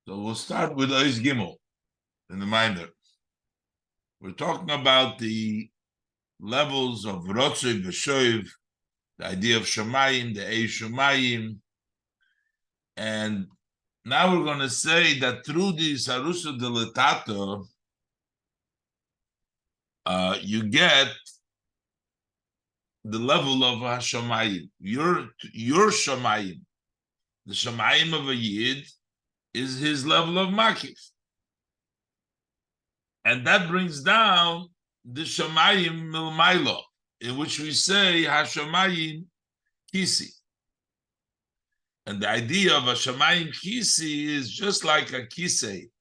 So we'll start with Ois Gimel in the Mamer. We're talking about the levels of Rotzoi V'Shoiv, the idea of Shamayim, the Shamayim, and now we're going to say that through the Sarusa Dilatato, you get the level of Hashamayim. Your Shamayim, the Shamayim of a Yid, is his level of Makif. And that brings down the Shamayim Milmailo, in which we say Hashamayim Kisi. And the idea of a Shamayim Kisi is just like a Kisei.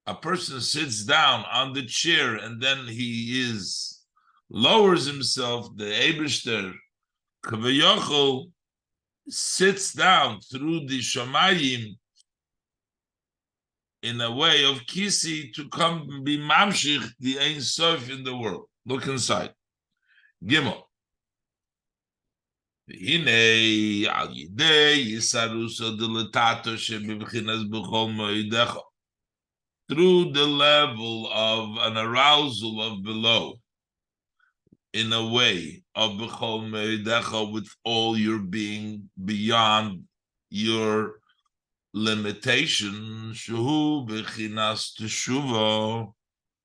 A person sits down on the chair and then he lowers himself, the Eibishter, Kavayochel, sits down through the Shamayim in a way of Kisi to come and be Mamshich, the Ein Sof in the world. Look inside. Gimel. Through the level of an arousal of below, in a way of B'chol Me'idecha, with all your being beyond your limitation, Shuhu B'chinas Teshuva,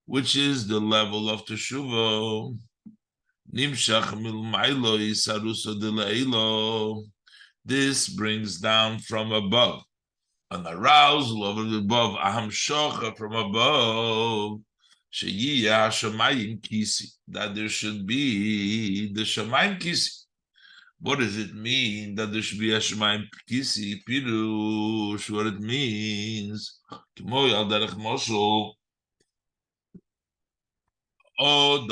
which is the level of Teshuva. Nimshach milmailo isaruso deleilo. This brings down from above, an arousal of above, ahamshocha from above, sheyiyah shamayim kisi, that there should be the shamayim kisi. What does it mean that there should be a shamayim kisi? Pirush, what it means, k'mo yal derech moshe. When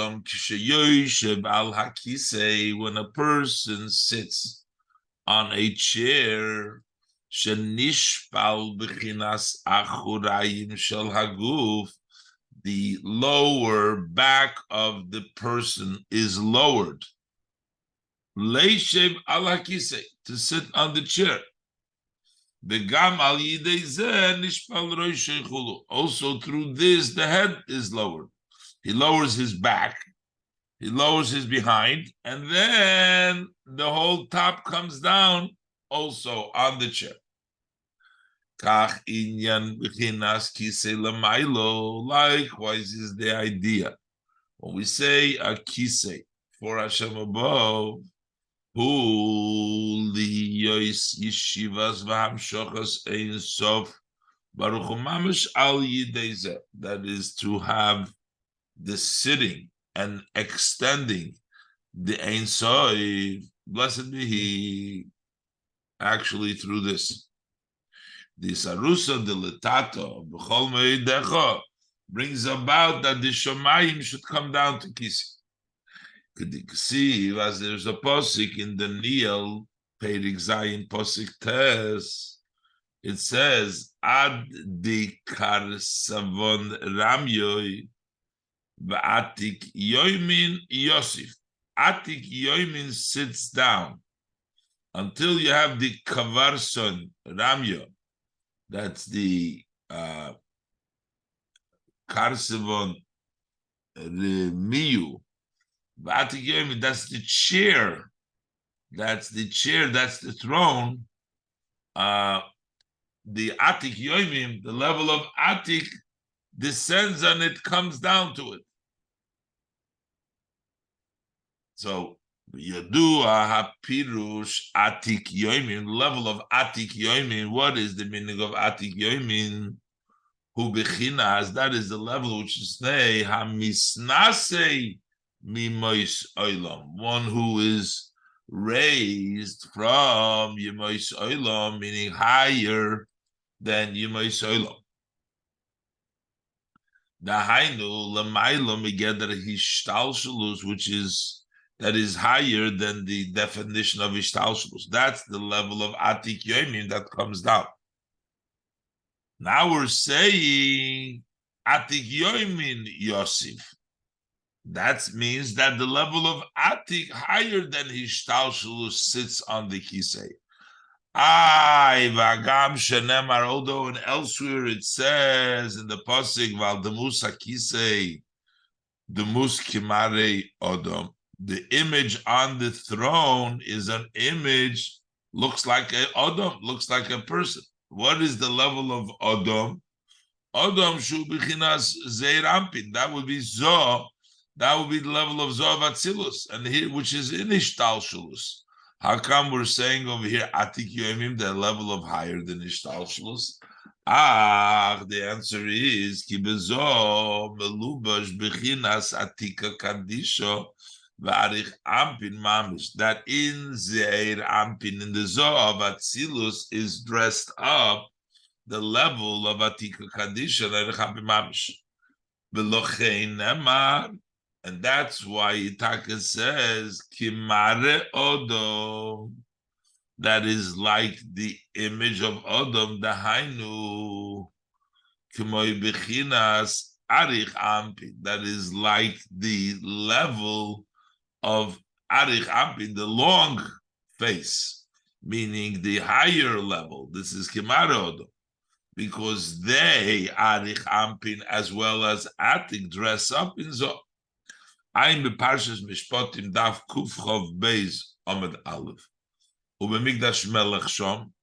a person sits on a chair, the lower back of the person is lowered. To sit on the chair. Also through this, the head is lowered. He lowers his back, he lowers his behind, and then the whole top comes down also on the chair. Likewise is the idea. When we say a kisei for Hashem above, who liyos yeshivas v'hamshochas ein sof baruch hu mamish al yidei zeh, that is to have the sitting and extending the Ein Sof, blessed be He, actually through this. The Sarusa Dilatato B'chol Me'idecha brings about that the Shamayim should come down to Kisi. As there's a posik in the Niyal, Perik Zayin posik Tes, it says, Ad Dikar Savon Ramyoi Atik Yoimin Yosif. Atik Yoimin sits down until you have the Kavarson Ramyo. That's the Karsavon Remiyu. Atik Yoimin, that's the chair. That's the chair, that's the throne. The Atik Yoimin, the level of Atik, descends and it comes down to it. So Yadua Hapirush Atik Yoimin, level of Atik Yoimin. What is the meaning of Atik Yoimin? Hu bechinas, that is the level which is say Hamisnasei Mimois Olam, one who is raised from Yimois Olam, meaning higher than Yimois Olam. Dahainu lemailo migeder hishtalshelus, which is that is higher than the definition of hishtalshelus. That's the level of atik yomin that comes down. Now we're saying atik yomin Yosef. That means that the level of atik higher than hishtalshelus sits on the kisei. Ay, v'agam shenemar, although and elsewhere it says in the pasuk, Val demus hakisei, demus kimare odom. The image on the throne is an image, looks like a odom, looks like a person. What is the level of odom? Odom shu b'chinas zeir ampin. That would be zo. That would be the level of zo of atzilus, and here, which is in ishtalshelus. How come we're saying over here atik yomim, the level of higher than ishtalshelus? The answer is ki bezo melubash b'chinas atika kadisho v'arich ampin mamish. That in zeir ampin, in the zo of atzilus, is dressed up the level of Atika Kadisha Mamish. And that's why Itaka says Kimare Odom, that is like the image of Odom, the Hainu, Kimoy Bechinas Arich Ampin, that is like the level of Arich Ampin, the long face, meaning the higher level. This is Kimare Odom, because they, Arich Ampin, as well as Atik, dress up in Zo. I'm the Parshas Mishpatim Daf Kuf Chov Beis Amud Aleph. Ubemigdash Melech Shom,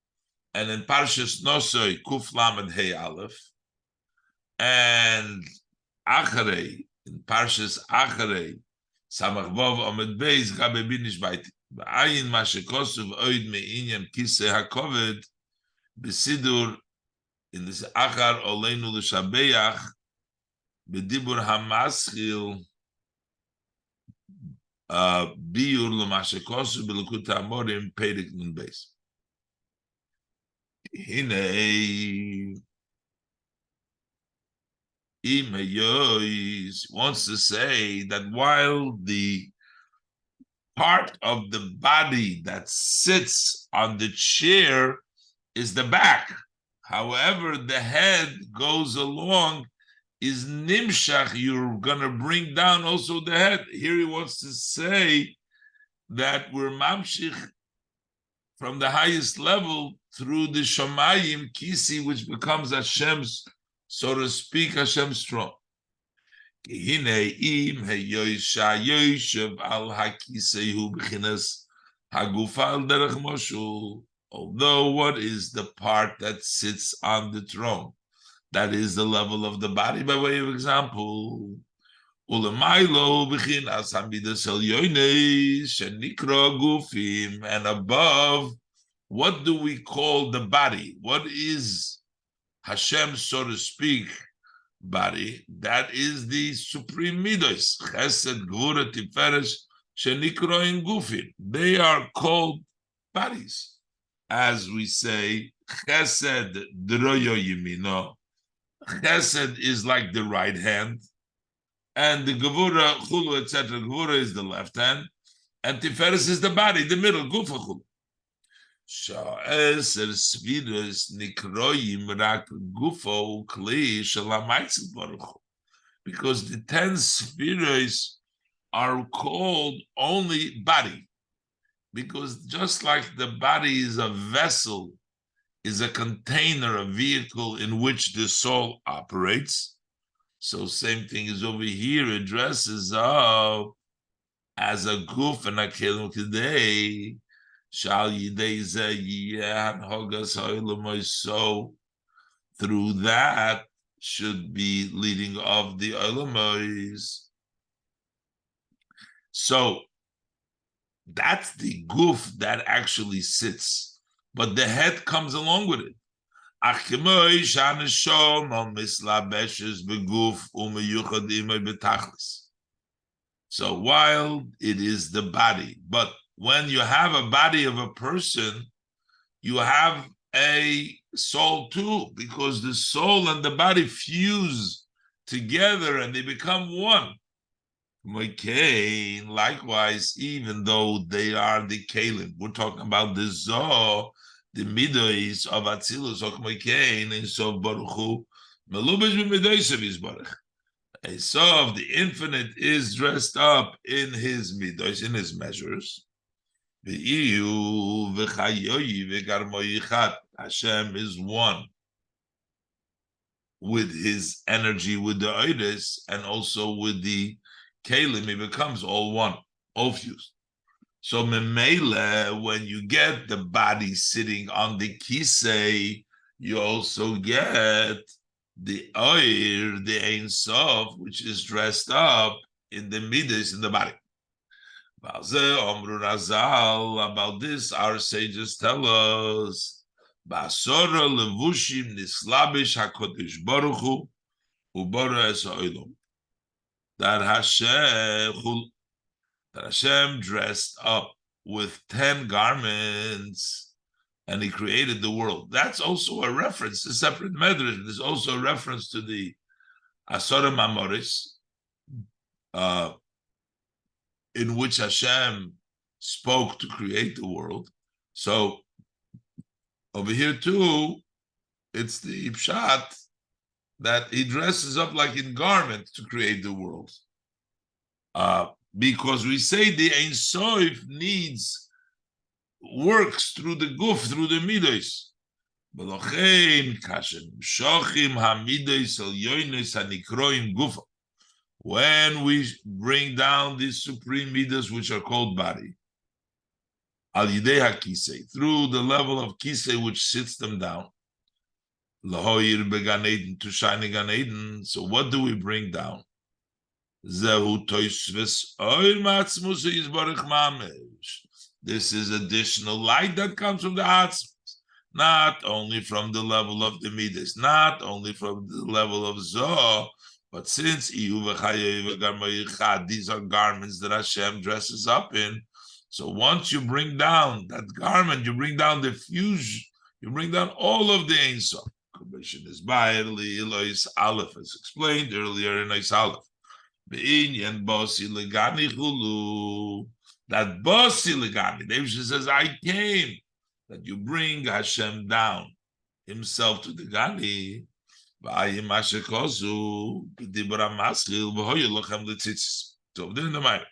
and in Parshas Nosoi Kuf Lamed Hey Aleph, and Acharei, in Parshas Acharei, Samach Vov Amud Beis Gabe Binish Baiti. Ba'ayin ma shekosuv oid me'inyan kisei hakoved b'sidur, in this Achar Oleinu L'Shabeach b'dibur hamaschil biur l'mashekosu b'Likutei Amorim Perek Nun Beis. Hinei Im Hayois wants to say that while the part of the body that sits on the chair is the back, however, the head goes along, is nimshach, you're going to bring down also the head. Here he wants to say that we're mamshich from the highest level through the shamayim kisi, which becomes Hashem's, so to speak, Hashem's throne. Although what is the part that sits on the throne? That is the level of the body, by way of example. And above, what do we call the body? What is Hashem, so to speak, body? That is the supreme midos. Chesed, Gvura, Tiferes, Shenikroin Gufim. They are called bodies. As we say, Chesed Droyo Yimino. Chesed is like the right hand, and the Gevura, Chulu, etc. Gevura is the left hand, and Tiferes is the body, the middle, Gufa Chulu. Sha'eser Svidus Nikroyim Rak Gufo Kli Shalamaitzel Baruch. Because the 10 spheres are called only body. Because just like the body is a vessel, is a container, a vehicle in which the soul operates, so same thing is over here. It dresses up as a guf and a kelim kedei shal yidei zeh hogas ha'olamois. So through that should be leading of the olamois. So that's the guf that actually sits, but the head comes along with it. So while it is the body, but when you have a body of a person, you have a soul too, because the soul and the body fuse together and they become one. Likewise, even though they are the kalim, we're talking about the Zoh, the midos of Atzilus, and so Baruch Hu, melubesh b'midos of his Baruch. A Sof, the infinite, is dressed up in his midos, in his measures. Hashem is one with his energy, with the oides, and also with the kalim. He becomes all one, all fused. So memele, when you get the body sitting on the kisei, you also get the oir, the Ein Sof, which is dressed up in the midas, in the body. About this, our sages tell us, Basora levushim nislabish hakodesh baruch hu ubara es ha'olam. That Hashem dressed up with 10 garments and he created the world. That's also a reference, a separate medrash. There's also a reference to the Asara Mamoris, in which Hashem spoke to create the world. So over here too, it's the pshat that he dresses up like in garment to create the world. Because we say the Ein Sof works through the guf, through the midos. When we bring down these supreme midas, which are called body, al yidei hakisei, through the level of kisei which sits them down, lahoyir began Eden, to shine in Gan Eden. So what do we bring down? Zehu toisves oir matzmus yizbarich mamesh. This is additional light that comes from the atzmus, not only from the level of the midas, not only from the level of zoh, but since these are garments that Hashem dresses up in, so once you bring down that garment, you bring down the fusion, you bring down all of the Ein Sof. Commission is by Elois Aleph, as explained earlier in Elois Aleph. That Bosi Legani, David says, I came, that you bring Hashem down himself to the Gani. So then the Mamer.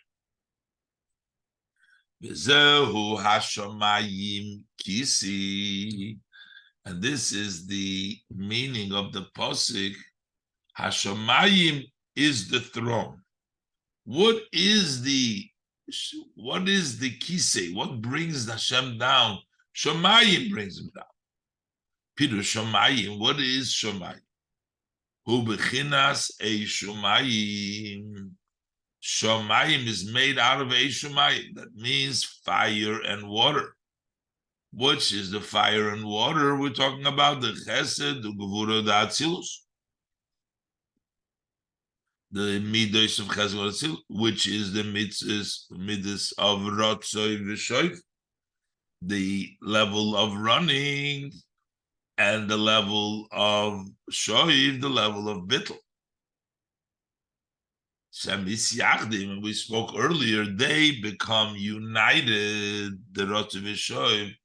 And this is the meaning of the posik. Hashamayim is the throne. What is the kisei? What brings Hashem down? Shamayim brings him down. Peter Shamayim, what is Shamayim? Hu bechinas a Shamayim. Shamayim is made out of a Shamayim. That means fire and water. Which is the fire and water we're talking about? The Chesed, the Gevura, the Atzilus. The Midos of Chesed and Atzilus, which is the Midas of Rotzoi V'Shoiv, the level of running, and the level of Shoiv, the level of Bittul. And we spoke earlier, they become united, the Rotzoi V'Shoiv,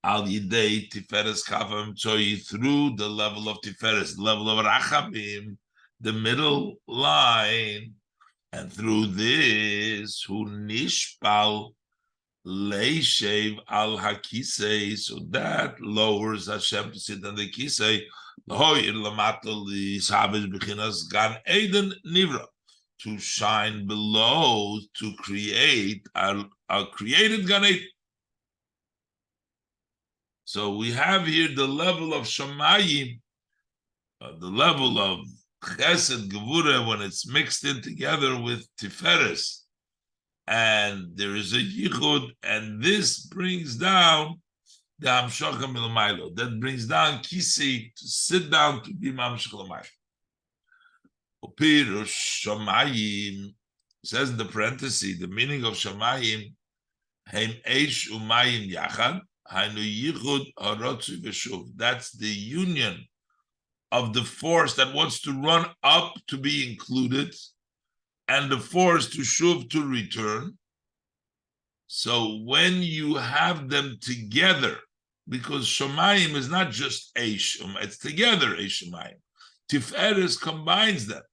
Al Yidei Tiferes Kafam Tzoi, through the level of Tiferes, the level of Rachabim, the middle line, and through this, Hu Nishpal Leishev Al Hakisei, so that lowers Hashem to sit on the Kisei, Lahoyir Lamatal Savish Bechinas Gan Eden Nivra, to shine below, to create a created Gan Eden. So we have here the level of Shamayim, the level of Chesed Gevura, when it's mixed in together with Tiferes, and there is a Yichud, and this brings down the Hamshachah Milmaylo, that brings down Kisei, to sit down, to be Mamshach L'maylo. Upirush Shamayim, says in the parenthesis, the meaning of Shamayim, Heim Eish Umayim Yachad, that's the union of the force that wants to run up to be included and the force to shuv, to return. So when you have them together, because Shamayim is not just Eish, it's together Eish Shamayim. Tiferes combines them.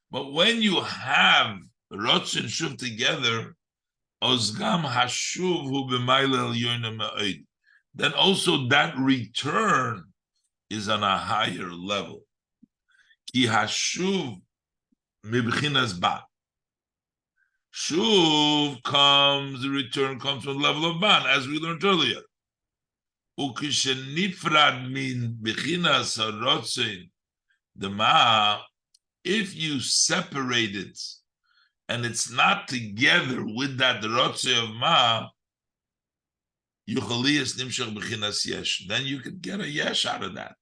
But when you have Rotz and Shuv together, Ozgam hashuv hu b'mayla elyonim me'od. Then also that return is on a higher level. Ki hashuv mibchinas ban. Shuv comes, the return comes from the level of ban, as we learned earlier. Ukishenifrad min b'chinas harotzin, the ma, if you separate it and it's not together with that rotze of ma, yuchaliyas nimshach b'chinas yesh, then you could get a yesh out of that.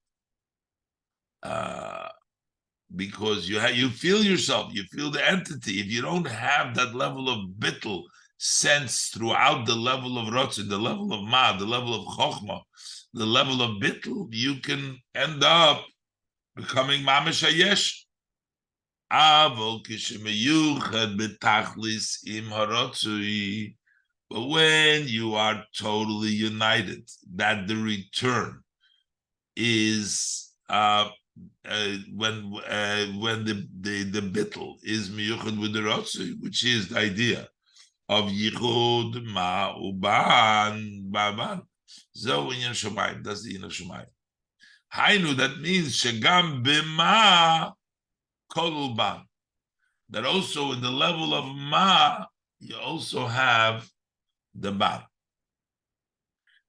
Because you feel yourself, you feel the entity. If you don't have that level of bittul sense throughout the level of rotze, the level of ma, the level of chokhmah, the level of bittul, you can end up becoming mamish hayesh. But when you are totally united, that the return is when the bittul is miyuchad with the rotzi, which is the idea of yichud ma uban baban. So in Shamayim, that's the inner Shamayim. Hainu, that means shegam bima kol uban. That also in the level of ma, you also have the ban.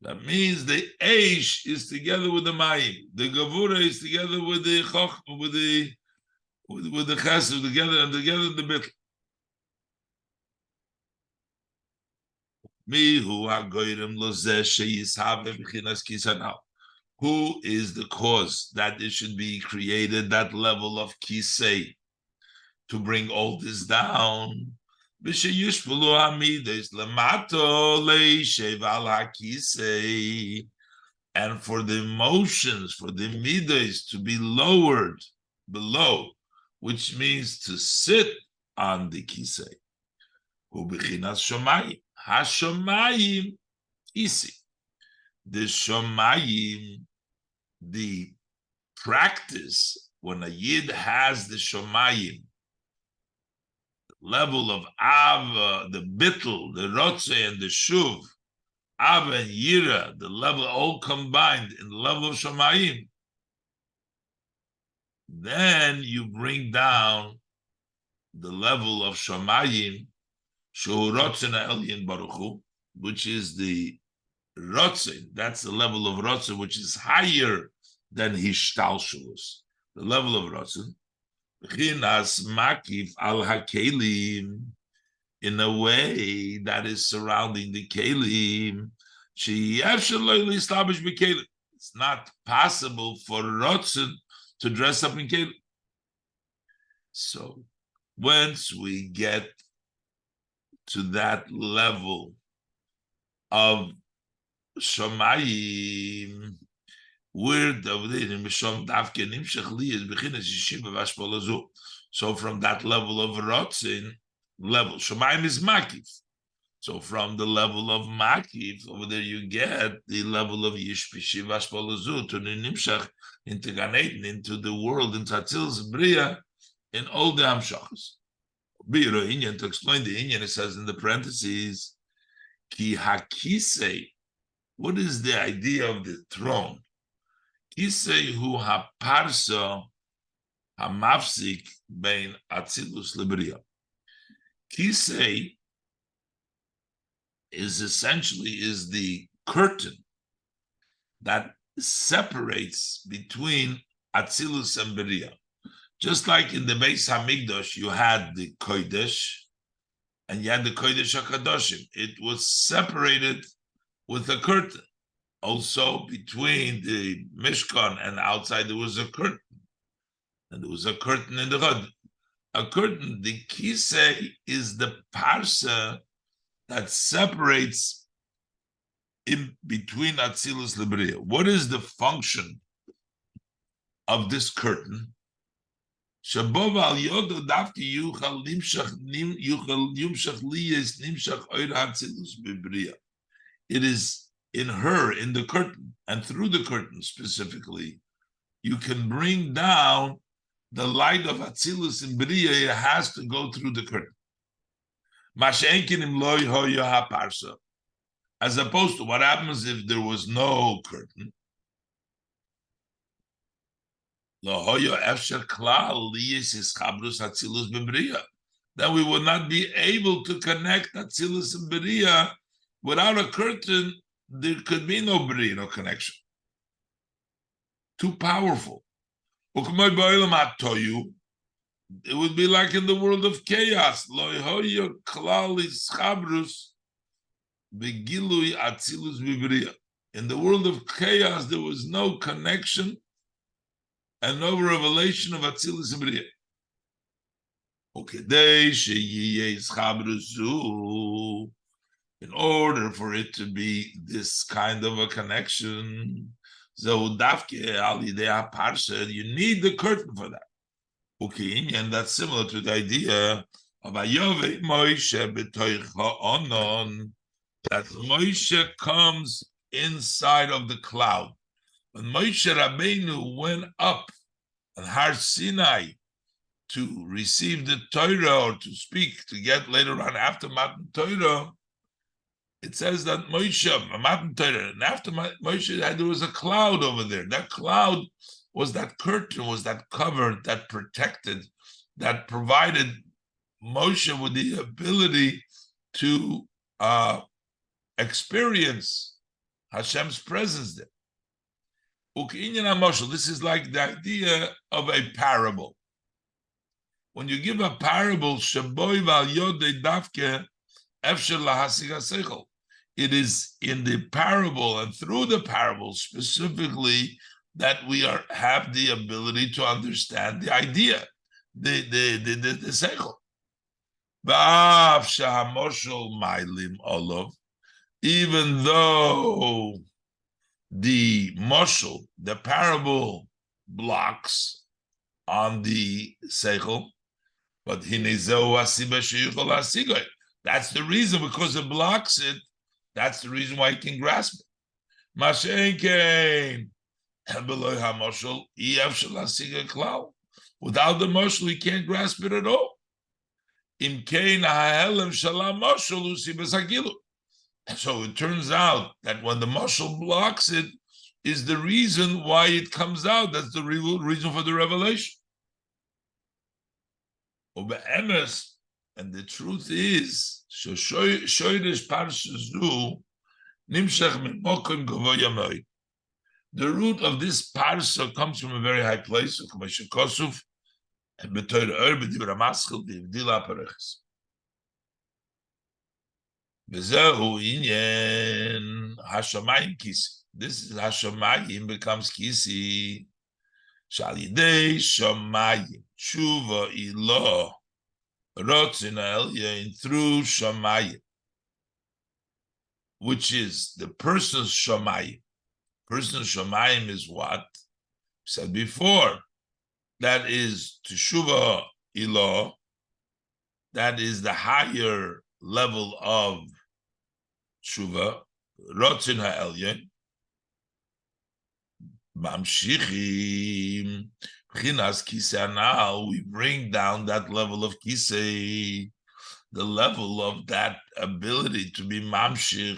That means the Eish is together with the Mayim. The Gavura is together with the Choch, with the Chesed, together in the Bitl. Who is the cause that it should be created, that level of Kisei, to bring all this down? And for the emotions, for the midas to be lowered below, which means to sit on the kisei. Hashamayim isi. The shomayim, the practice, when a yid has the shomayim, level of Ava, the Bittul, the Rotze, and the Shuv, Ava and Yira, the level all combined in the level of Shamayim, then you bring down the level of Shamayim, Shu Rotze na Elyin Baruch Hu, which is the Rotze, that's the level of Rotze, which is higher than Hishtalshalus, the level of Rotze. Chinas makif al hakelim, in a way that is surrounding the kelim. It's not possible for Rotzen to dress up in kelim. So once we get to that level of Shamayim, so from that level of Rotzin, level Shamayim is Makif. So from the level of Makif, over there you get the level of Yishpishiv Ashpalazu to the Nimshach, into Gan Eden, into the world, into Atzilus Bria, in all the Amshachas. Biro Inyan, to explain the Inyan, it says in the parentheses, Ki Hakisei, what is the idea of the throne? Kisei hu haparsa hamafsik bein atzilus libria. Kisei is essentially the curtain that separates between atzilus and beria. Just like in the Beis Hamikdash, you had the kodesh and you had the kodesh hakadoshim. It was separated with a curtain. Also, between the Mishkan and outside, there was a curtain. And there was a curtain in the Chod. A curtain, the Kisei is the parsa that separates in between Atzilus Libria. What is the function of this curtain? It is in her, in the curtain, and through the curtain specifically, you can bring down the light of Atzilus in Bria. It has to go through the curtain. As opposed to what happens if there was no curtain. Then we would not be able to connect Atzilus and Beriya. Without a curtain, there could be no Beriya, no connection. Too powerful. It would be like in the world of chaos. In the world of chaos, there was no connection and no revelation of Atzilus and Beriya. In order for it to be this kind of a connection, you need the curtain for that. Okay, and that's similar to the idea of that Moshe comes inside of the cloud. When Moshe Rabbeinu went up on Har Sinai to receive the Torah or to speak, to get later on after Matan Torah, it says that Moshe, Matan Torah, and after Moshe, there was a cloud over there. That cloud was that curtain, was that cover that protected, that provided Moshe with the ability to experience Hashem's presence there. This is like the idea of a parable. When you give a parable, it is in the parable and through the parable specifically that we have the ability to understand the idea, the seichel. Even though the moshel, the parable blocks on the seichel, but that's the reason, because it blocks it. That's the reason why you can grasp it. Without the moshel, you can't grasp it at all. So it turns out that when the moshel blocks it, is the reason why it comes out. That's the real reason for the revelation. And the truth is, the root of this parsa comes from a very high place. This is Hashamayim becomes Kisi. Shalidei Shamayim Tshuva Ilah Rotzin Elyon through Shamayim, which is the person's Shamayim. Person's Shamayim is what we said before. That is Tshuva Ilah. That is the higher level of Tshuva, Rotzin Elyon. Mamshichim, Chinas Kisei. Now we bring down that level of Kisei, the level of that ability to be Mamshich,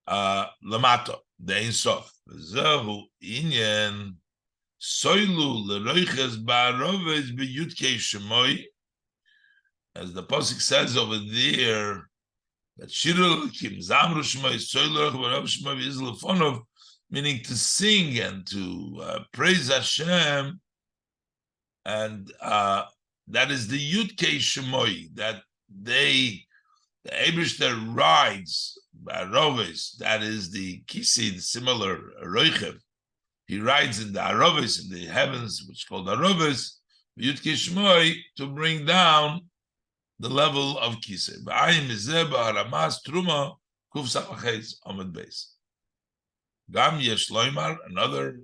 Lamato, the Ein Sof. Zehu Inyan Soilu Leroiches Ba'aroves B'Yudkei Shemoi, as the Pasuk says over there, that Shirul Kim Zamru Shemoi Soilu Leroiches Ba'aroves Shemoi V'Izlefonov, meaning to sing and to praise Hashem, and that is the Yudkei Shemoi, that the Eibishter rides Aroves, that is the Kisi, the similar Roichev. He rides in the Aroves, in the heavens, which is called Aroves, Yudkei Shemoi, to bring down the level of Kisi. Ba'ayim Mizeh Ba'aramas Truma Kuf Samachez Amud Beis. Gam Yesh Loimar, another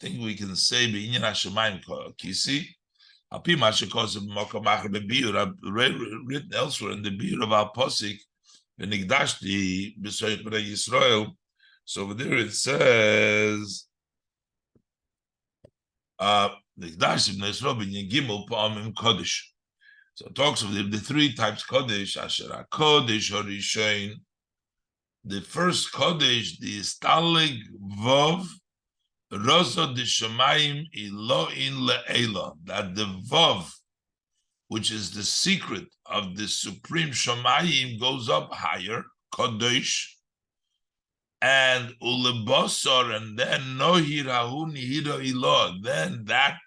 thing we can say, B'inyan HaShemayim Kisi, Api Mashekos B'Mokom Acher B'Biur, written elsewhere in the Biur of Al Posik, V'Nigdashti B'Soich B'nei Yisrael. So over there it says, Nigdashti B'nei Yisrael B'Nyan Gimel Pa'amim Kodesh. So it talks of the three types Kodesh, Asher Kodesh Horishain. The first Kodesh, the Stalig Vov, Rosa de Shamayim Eloin Le'ela, that the Vov, which is the secret of the supreme Shamayim, goes up higher, Kodesh, and Ulebosor, and then Nohirahu Nihira Ilo, then that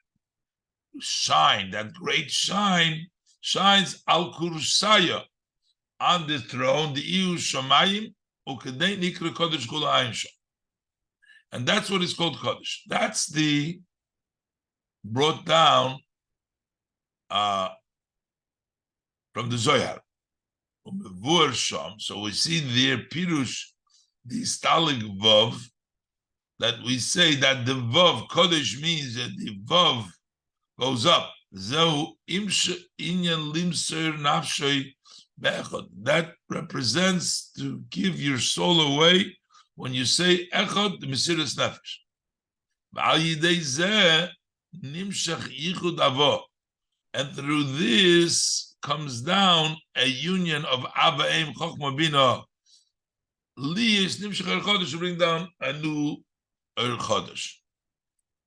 shine, that great shine, shines Al Kursaya on the throne, the Iu Shamayim, Ukadei Nikra Kodesh Kula Ain. And that's what is called Kodesh. That's the brought down from the Zohar. So we see there Pirush, the Stalig Vav, that we say that the Vav, Kodesh means that the Vav goes up. That represents to give your soul away when you say Echad, the Mesiras Nefesh. And through this comes down a union of Abba Eim Chochma Bina. Li is Nimshach Er Chodesh to bring down a new Er Chodesh.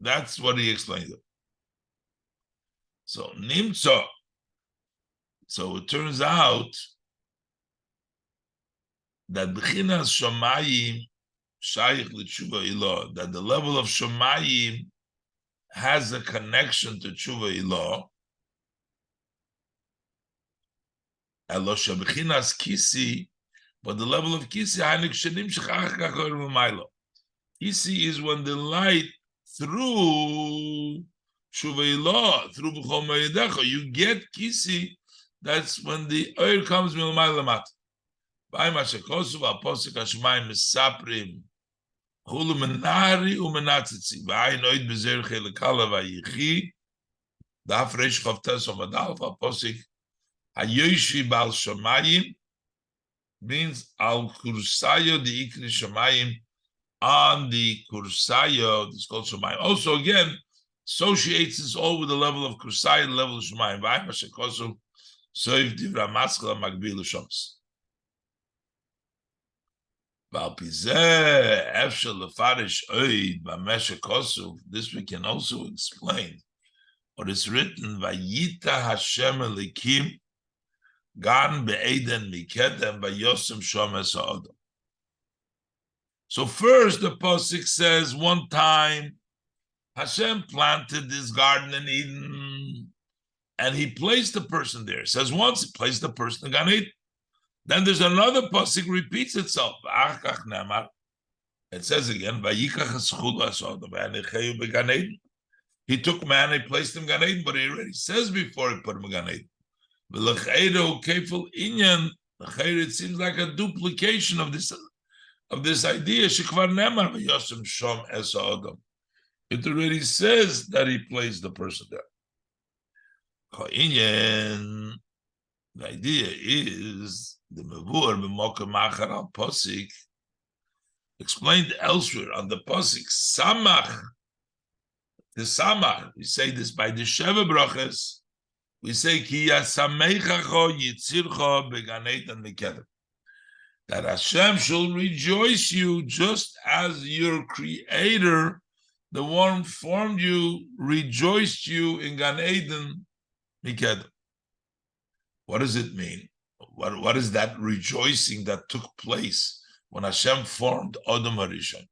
That's what he explained. So Nimtza. So it turns out that B'chinas Shamayim Shaykh L'Tshuva Ilah, that the level of Shamayim has a connection to Tshuva Ilah. Elosha B'chinas Kisi, but the level of Kisi, Kisi is when the light through Tshuva Ilah, through B'chol Me'edecha, you get Kisi. That's when the oil comes milmai lamat. By mashakosu v'aposik hashmayim misaprim chulu menari umenatzitzi v'ay noid bezer chelekala v'yichi daf reish chavtes omadal v'aposik hayoshi bal shamayim means al kursayo the ikri shamayim on the kursayo. It's called shamayim. Also again associates this all with the level of kursayo, the level of shamayim. V'ay mashakosu. So if Divra Maskala Magbil Shams. This we can also explain. What is written, Vayita Hashem Elikim Gan Be'eden Mikedem Vayosem Shomes Ha'odom. So first the Pasuk says, one time Hashem planted this garden in Eden, and he placed the person there. It says once he placed the person in Gan Eden. Then there's another pasuk repeats itself. It says again, he took man, he placed him in Gan Eden, but he already says before he put him in Gan Eden. It seems like a duplication of this idea. It already says that he placed the person there. The idea is the Mavur b'Mokem Achar al Posik explained elsewhere on the Posik Samach. The Samach, we say this by the Sheva Brachas. We say Ki Yasameichacho Yitzircho Began Eden Mikedem, that Hashem shall rejoice you just as your Creator, the one formed you, rejoiced you in Gan Eden. What does it mean? What is that rejoicing that took place when Hashem formed Adam Harishon?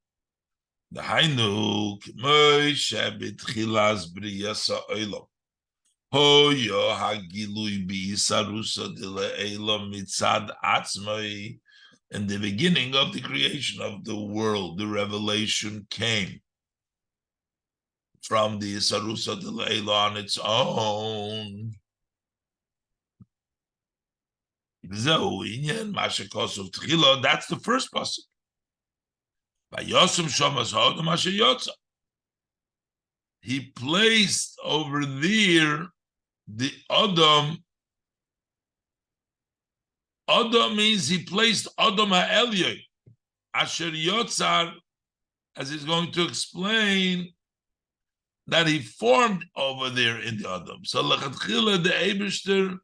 The Hainu Moshe b'tchilas briyasa olam hoyo hagilui b'isarusa d'le'elam mitzad atzmai. In the beginning of the creation of the world, the revelation came from the Isarusa d'le'elam on its own. That's the first pasuk. He placed over there the Adam. Adam means he placed Adam ha'elyoy. Asher yotzar, as he's going to explain, that he formed over there in the Adam. So l'chatchila the Eibishter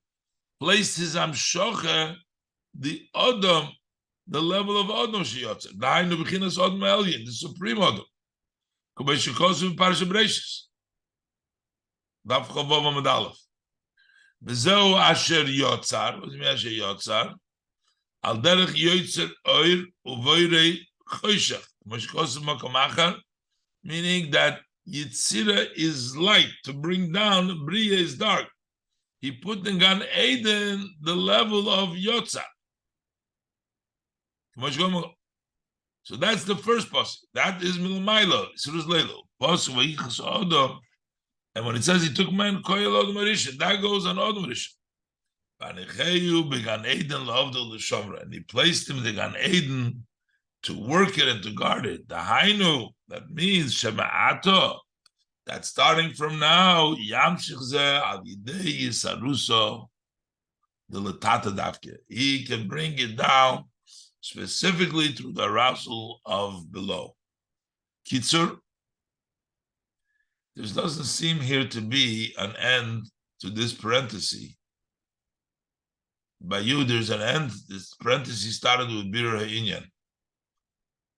placed his amshocha, the Adam, the level of Adam sheyotzer. Dainu b'chinas Adam elyon, the supreme Adam. K'bei shekosu v'parasha Bereishis. Daf chavav amud aleph. V'zeu asher yotzar. What does it mean asher yotzar? Al derech yotzer oir uvoirei choshech. K'bei shekosu makom achar. Meaning that Yitzira is light, to bring down, Bria is dark. He put in Gan Eden the level of Yotzar. So that's the first pasuk. That is Milmailo, Surus Leilo. Pasuk Vayichas Adam. And when it says he took man Koyel Adam Rishon, that goes on Adam Rishon. Vanicheyu began Eden Lavdol L'Shomra, and he placed him in the Gan Eden to work it and to guard it. The Hainu, that means Shema'ato, that starting from now, Yamshich Zeh Al Yidei Yisaruso, the Latata Davke. He can bring it down specifically through the arousal of below. Kitzur, there doesn't seem here to be an end to this parenthesis. By you, there's an end. This parenthesis started with Bir Ha'inyan.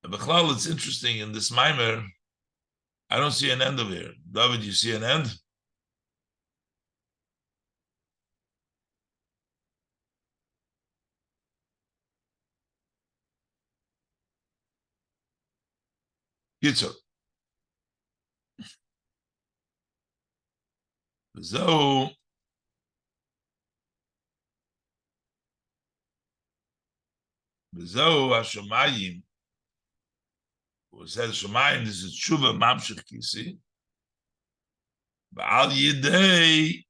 Bechlal, it's interesting in this Mamer, I don't see an end of here. David, you see an end? Yitzhak. So, Hashamayim, who says Hashamayim, this is Tshuva Mamshech Kisi. Ba'al Yidei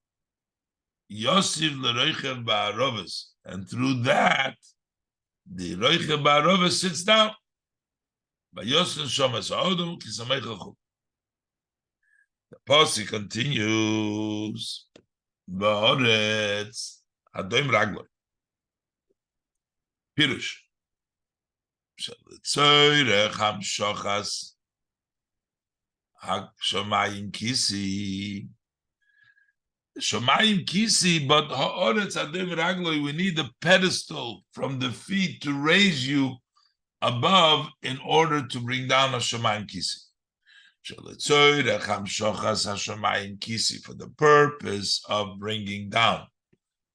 Yosif L'Roichev Ba'arovas. And through that, the Roichev Ba'arovas sits down. Ba'yosin Shomas Ha'odom Kisamei Chachum. The Pasuk continues. Ba'oretz Adoim Ragloi. Pirush. Tzoyrech Hamshochas Hashamayim Kisi. Shamayim Kisi, but Ha'oretz Adoim Ragloi, we need a pedestal from the feet to raise you above in order to bring down Hashamayim Kisi. Tzoyrech Hamshochas Hashamayim Kisi, for the purpose of bringing down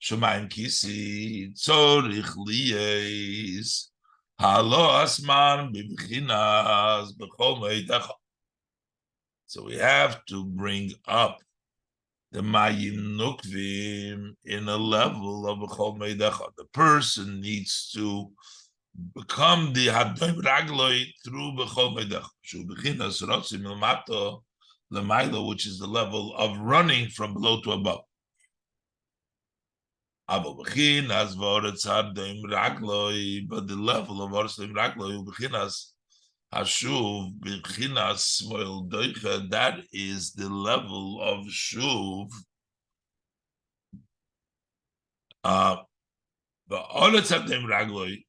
Shamayim Kisi, Tzorich Liyes Halo Asman Bibchinas B'chol Meidecha. So we have to bring up the Mayim Nukvim in a level of B'chol Meidecha. The person needs to become the Hadoim Ragloi through B'chol Meidecha. Shu B'chinas Rotzi Milmato L'Mailo, which is the level of running from below to above. But the level of Orsalim Ragloi, Hashuv, B'chinas Moil Doicha, that is the level of Shuv. But Orsalim Ragloi,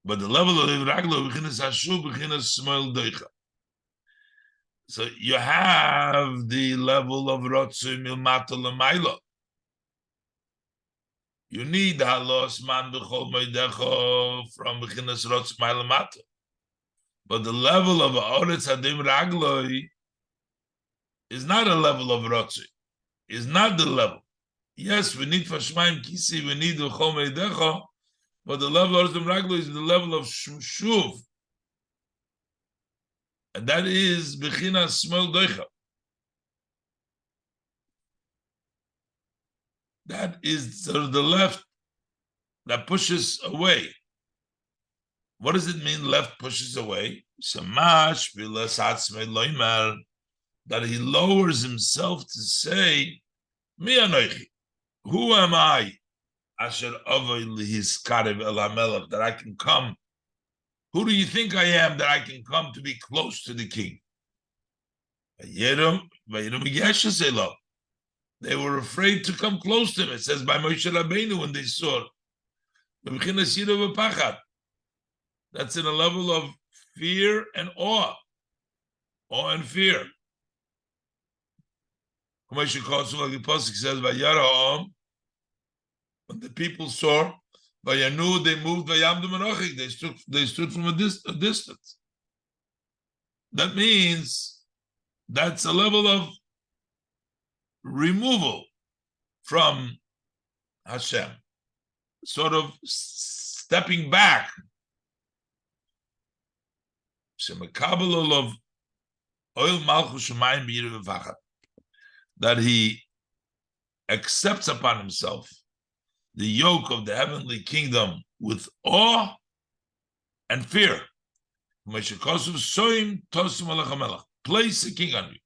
but the level of Raglo, B'chinas Hashuv, B'chinas Moil Doicha. So you have the level of Rotzu Milmata L'Maila. You need Halos Man B'chol Meidecha from B'chinas Rotzu Mailamata. But the level of Oretz Hadim Ragloi is not a level of Rotzu. Is not the level. Yes, we need Fashmaim Kisi, we need B'chol Meidecha, but the level of Oretz Hadim Ragloi is the level of Shuv. And that is B'chinas Smol Doicha. That is sort of the left that pushes away. What does it mean left pushes away? Shamash V'lasatz Loimer, that he lowers himself to say, Mi Anoichi, who am I? Asher Avoi Lihiskarev El HaMelech, that I can come. Who do you think I am that I can come to be close to the king? They were afraid to come close to him. It says by Moshe Rabbeinu when they saw. That's in a level of fear and awe. Awe and fear. Like the Pasuk says, when the people saw, they moved, they stood from a distance. That means that's a level of removal from Hashem, sort of stepping back. That he accepts upon himself the yoke of the heavenly kingdom with awe and fear. Place a king on you.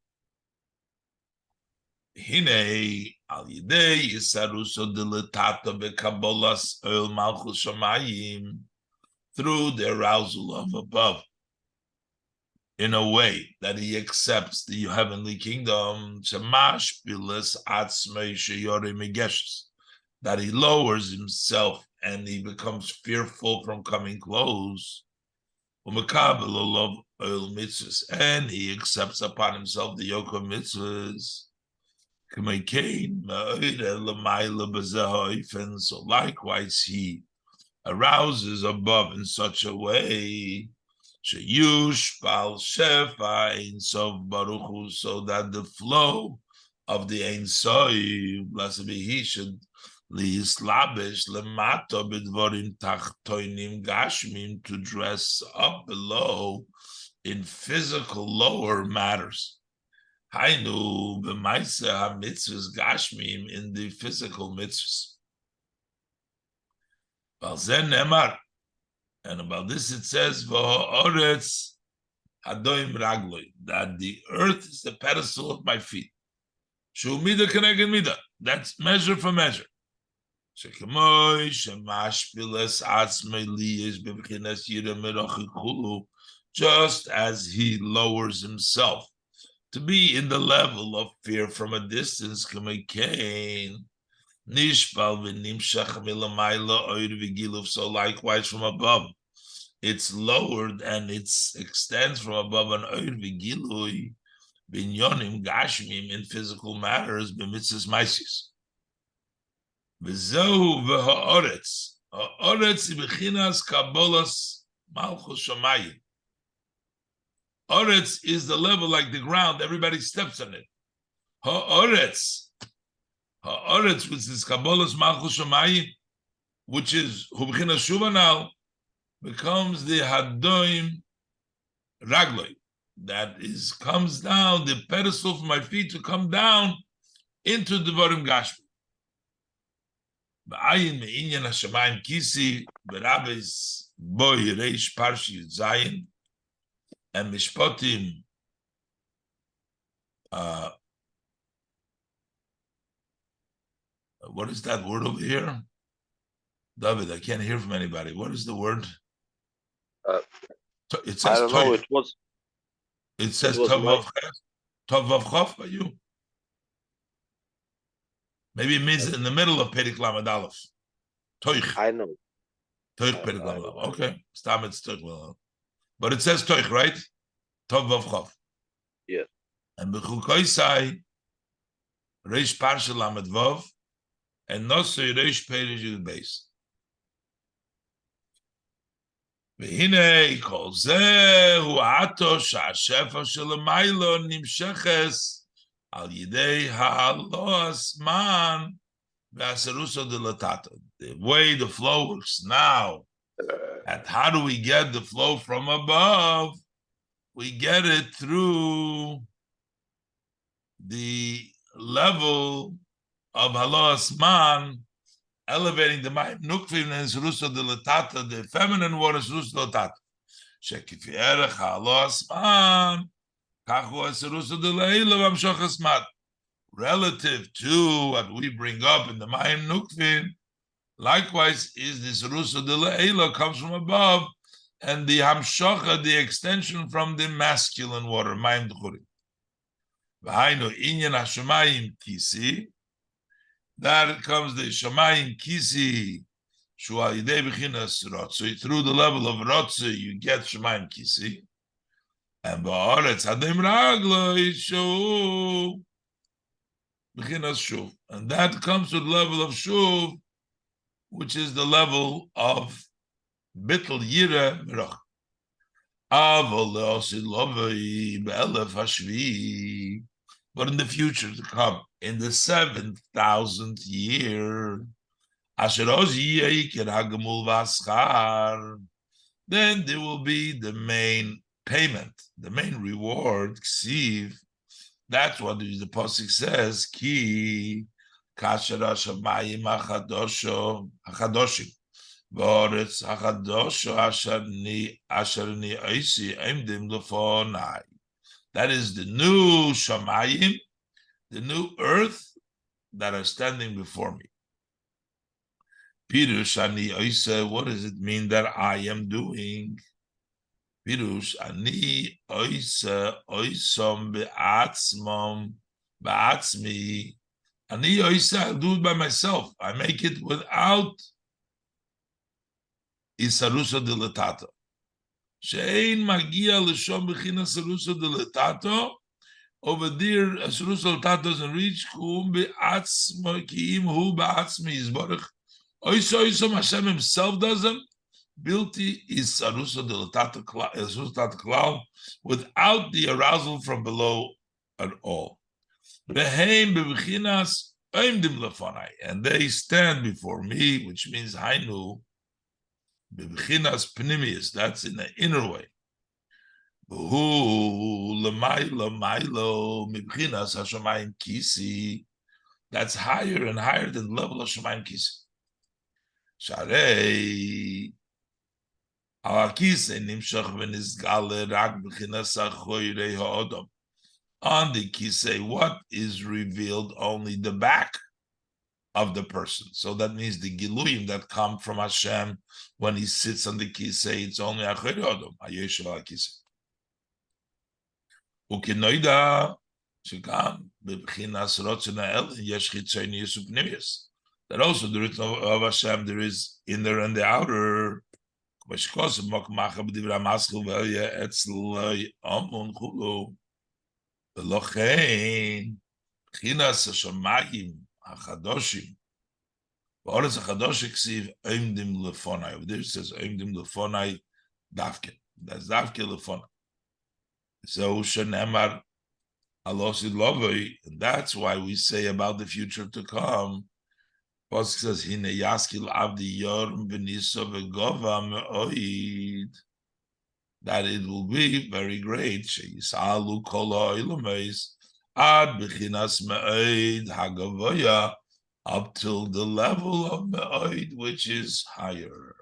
Hine al yidei isaruso dilatata bekabolas oil malchus shamayim, through the arousal of above, in a way that he accepts the heavenly kingdom, shamash bilas atzmei sheyore megeshes, that he lowers himself and he becomes fearful from coming close. Umekabel olav oil mitzvahs, and he accepts upon himself the yoke of mitzvahs. So likewise, he arouses above in such a way, so that the flow of the Ein Sof, blessed be he, should to dress up below in physical lower matters. Hainu b'maisa ha-mitzvahs gashmim, in the physical mitzvahs. And about this it says, v'ha'oretz hadoim ragloi, that the earth is the pedestal of my feet. Shu mida keneged mida, that's measure for measure. Shekemoi shemashpiles atzmei liyesh b'bchinas yira merochi kulu, just as he lowers himself to be in the level of fear from a distance, so likewise from above, it's lowered and it extends from above an oir v'gilui binyonim gashmim, in physical matters, b'mitzvahs maisis. V'zehu v'ha'oretz, ha'oretz b'chinas kabolas malchus shamayim. Oretz is the level like the ground, everybody steps on it. Ha'oretz, which is Kabbalah's Malchus Shamayim, which is Hubchina Shuvanal, becomes the Hadoim Ragloi, that is, comes down, the pedestal for my feet to come down into the Devarim Gashmi. Ba'ayin me'inyan hashamayim kisi, b'rabbeis boi reish parshi zayin, and Mishpatim, what is that word over here? David, I can't hear from anybody. What is the word? It says I don't know. It says Tov Vav Chof by you. Maybe it means in the middle of Perik Lamed Aleph. Toich. I know. Toich Perik Lamed Aleph. Okay. Stam it's Toich. But it says Toich, right? Tov Vav Chof. Yes. And Bechukoi Sai, Reish Parsha Lamed Vav, and Nosei Reish Perish Yud Beis. V'hinei kol zeh hu ato sha'ashefa shelemaylo nimsheches al yidei ha'aloas man v'aseruso dilatata. The way the flow works now, and how do we get the flow from above? We get it through the level of haloas man, elevating the Mayim Nukvim and Zeruso Dilatata, the feminine water Zeruso Dilatata. Shekifi erech haloas man, kachu Zeruso Dilaila v'amshochas mat. Relative to what we bring up in the Mayim Nukvim, likewise is the Zeruso Dilaila comes from above, and the Hamshocha, the extension from the masculine water, Mayim D'churim. V'hainu inyan hashamayim kisi, that comes the Shamayim Kisi Through the level of Rotze, you get Shemayim Kisi. And Ba'aretz Hadem Ragloi Shuv B'chinas Shuv. And that comes to the level of Shuv, which is the level of Bittel Yira Mirach. But in the future to come, in the 7,000th year, then there will be the main payment, the main reward, ksiv. That's what the pasuk says, ki kasher השמים החדשים בארץ החדשה אשר אני עושה עומדים לפניי. That is the new shamayim, the new earth that are standing before me. Pirush ani oise, what does it mean that I am doing? Pirush ani oise oisom be'atzmi. Ani oise, I'll do it by myself. I make it without isarusa dilatato. She'ein magia l'shom b'chinas isarusa dilatato. Over there, isarusa dilatato doesn't reach kum be'atzmo ki'im hu be'atzmi yizborach. Oisom Hashem himself does them. Bilti is sarusa delatata klal, without the arousal from below at all. Beheim bevichinas oimdim lefonai, and they stand before me, which means hainu bevichinas pnimius. That's in the inner way. Behu lemailo mailo bevichinas hashamayim kisi. That's higher and higher than the level of shamayim kisi. Sharei Alakise nimshach v'nizgale rak b'chinas achoyrei ha'odom. On the kisei, what is revealed? Only the back of the person. So that means the giluyim that come from Hashem when he sits on the kisei, it's only achoyrei ha'odom. Hayeshav alakise. Ukenoida shekam b'chinas rotzen ha'el yesh chitzoni yisuf pnimius. That also the written of Hashem, there is inner and the outer. That's why we say about the future to come. Pasuk says, "Hine yaskil avdi yorm v'nisa v'gova me'oid," that it will be very great. Sheyisalu kol ha'olameis ad b'chinas me'oid hagavoya, up till the level of me'oid, which is higher.